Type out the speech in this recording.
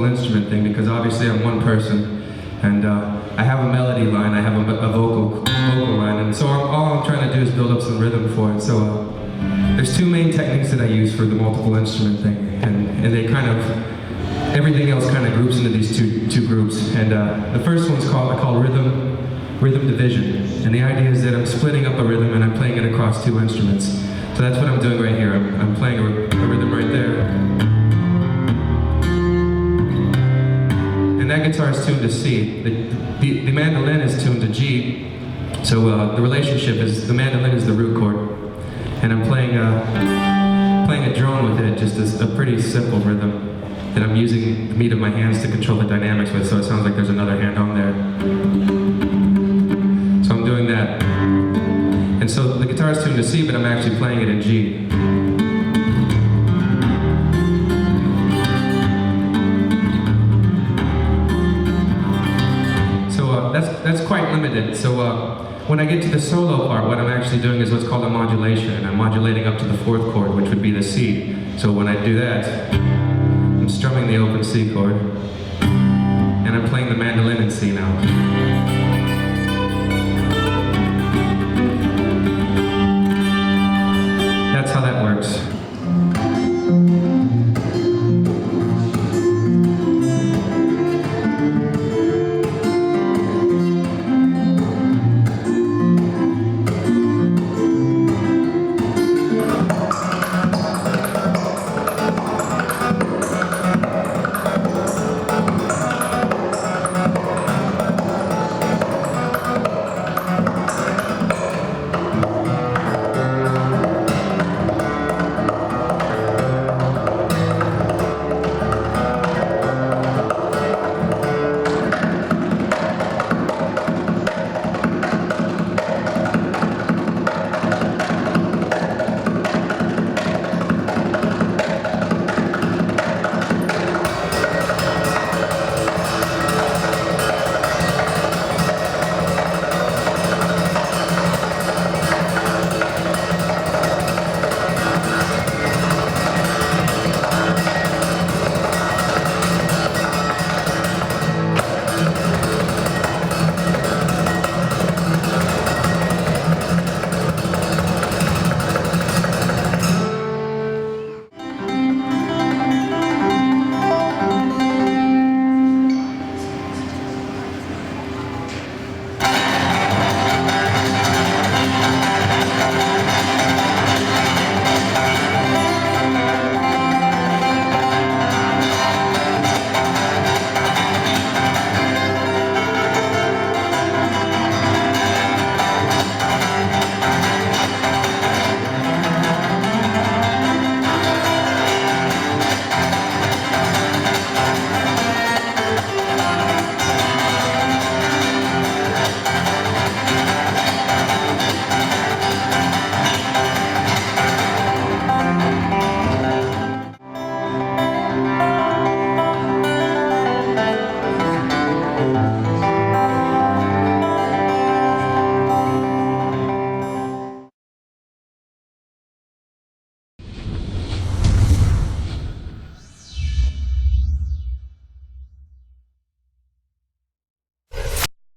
instrument thing, because obviously I'm one person, and I have a melody line, I have a vocal line, and so all I'm trying to do is build up some rhythm for it. So there's two main techniques that I use for the multiple instrument thing, and they kind of, everything else kind of groups into these two groups. And the first one's called rhythm division, and the idea is that I'm splitting up a rhythm and I'm playing it across two instruments. So that's what I'm doing right here. I'm playing a rhythm right there, and that guitar is tuned to C. The mandolin is tuned to G. So the relationship is the mandolin is the root chord, and I'm playing a drone with it, just as a pretty simple rhythm that I'm using the meat of my hands to control the dynamics with, so it sounds like there's another hand on there. So I'm doing that. And so the guitar is tuned to C, but I'm actually playing it in G. So that's quite limited. So when I get to the solo part, what I'm actually doing is what's called a modulation, and I'm modulating up to the fourth chord, which would be the C. So when I do that, I'm strumming the open C chord, and I'm playing the mandolin in C now. That's how that works.